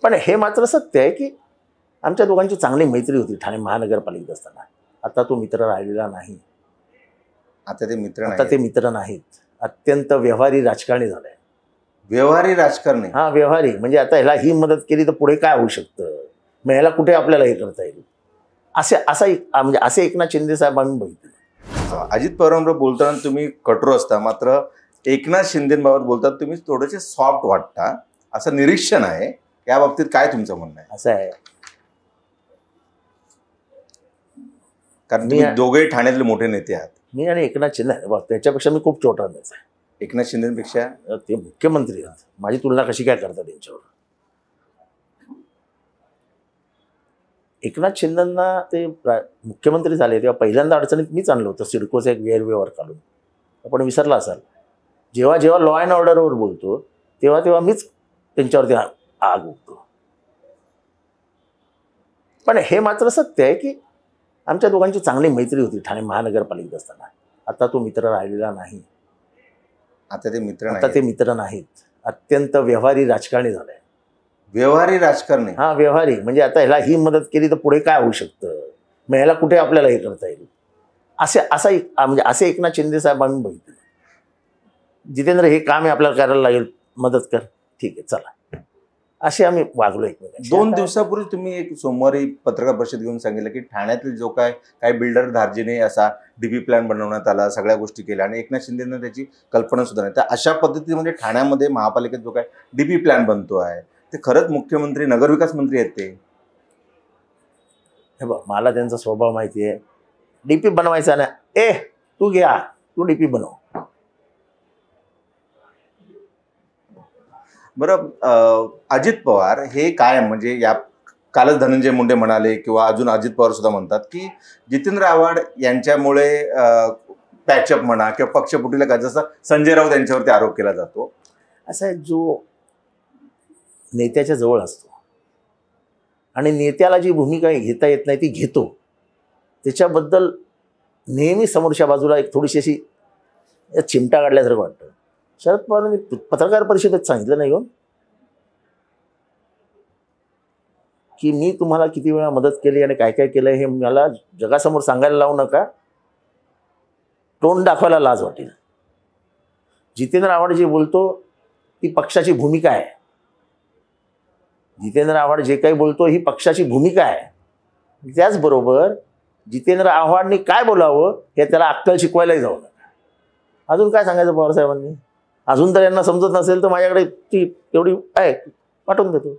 पण हे मात्र सत्य आहे की आमच्या दोघांची चांगली मैत्री होती ठाणे महानगरपालिकेत असताना. आता तो मित्र राहिलेला नाही. आता ते मित्र नाहीत. अत्यंत व्यवहारी राजकारणी झालाय. व्यवहारी राजकारणी? हा, व्यवहारी. म्हणजे आता ह्याला ही मदत केली तर पुढे काय होऊ शकतं, मग ह्याला कुठे आपल्याला हे करता येईल, म्हणजे असे एकनाथ शिंदे साहेब आम्ही बघितले. अजित पवारांबरोबर बोलताना तुम्ही कठोर असता, मात्र एकनाथ शिंदेबाबत बोलताना तुम्ही थोडेसे सॉफ्ट वाटता, असं निरीक्षण आहे. या बाबतीत काय तुमचं म्हणणं आहे? असं आहे, कारण तुम्ही दोघे ठाण्यातले मोठे नेते आहात. मी आणि एकनाथ शिंदे त्याच्यापेक्षा मी खूप छोटा नेता आहे. एकनाथ शिंदेपेक्षा ते मुख्यमंत्री आहेत. माझी तुलना कशी काय करतात त्यांच्यावर? एकनाथ शिंदेंना ते मुख्यमंत्री झाले तेव्हा पहिल्यांदा अडचणीत मीच आणलं होतं. सिडकोचा एक गैरव्यवहार काढून. आपण विसरला असाल. जेव्हा जेव्हा लॉ अँड ऑर्डरवर बोलतो तेव्हा तेव्हा मीच त्यांच्यावरती आग उठतो. पण हे मात्र सत्य आहे की आमच्या दोघांची चांगली मैत्री होती ठाणे महानगरपालिकेत असताना. आता तो मित्र राहिलेला नाही. आता ते मित्र नाहीत. अत्यंत व्यवहारी राजकारणी झालाय. व्यवहारी राजकारणी? हा, व्यवहारी. म्हणजे आता ह्याला ही मदत केली तर पुढे काय होऊ शकतं, मग ह्याला कुठे आपल्याला हे करता येईल, म्हणजे असे एकनाथ शिंदे साहेब आम्ही बघितले. जितेंद्र, हे काम आहे आपल्याला करायला लागेल, मदत कर, ठीक आहे चला, असे आम्ही वागलो एकमेकांशी. 2 दिवसापूर्वी तुम्ही एक सोमवारी पत्रकार परिषद घेऊन सांगितलं की ठाण्यातील जो काही बिल्डर धार्जिने असा डीपी प्लॅन बनवण्यात आला, सगळ्या गोष्टी केल्या आणि एकनाथ शिंदेंना त्याची कल्पना सुद्धा नाही. तर अशा पद्धतीने म्हणजे ठाण्यामध्ये महापालिकेत जो काय डीपी प्लॅन बनतो आहे ते खरंच मुख्यमंत्री नगरविकास मंत्री आहेत ते? हे बघ, मला त्यांचा स्वभाव माहिती आहे. डीपी बनवायचा ना, तू घ्या, तू डीपी बनव. बरं, अजित पवार हे काय म्हणजे या कालच धनंजय मुंडे म्हणाले किंवा अजून अजित पवार सुद्धा म्हणतात की जितेंद्र आव्हाड यांच्यामुळे पॅचअप म्हणा किंवा पक्षफुटीला काय, जसं संजय राऊत यांच्यावरती आरोप केला जातो. असा जो नेत्याच्या जवळ असतो आणि नेत्याला जी भूमिका घेता येत नाही ती घेतो, त्याच्याबद्दल नेहमी समोरच्या बाजूला एक थोडीशी अशी चिमटा काढल्यासारखं वाटतं. शरद पवारांनी पत्रकार परिषदेत सांगितलं नाही हो की मी तुम्हाला किती वेळा मदत केली आणि काय काय केलं हे मला जगासमोर सांगायला लावू नका, तोंड दाखवायला लाज वाटेल. जितेंद्र आव्हाड जे बोलतो ती पक्षाची भूमिका आहे. जितेंद्र आव्हाड जे काही बोलतो ही पक्षाची भूमिका आहे. त्याचबरोबर जितेंद्र आव्हाडने काय बोलावं हे त्याला अक्कल शिकवायलाही जाऊ नका. अजून काय सांगायचं पवार साहेबांनी? अजून तर यांना समजत नसेल तर माझ्याकडे ती तेवढी आहे, पाठवून देतो.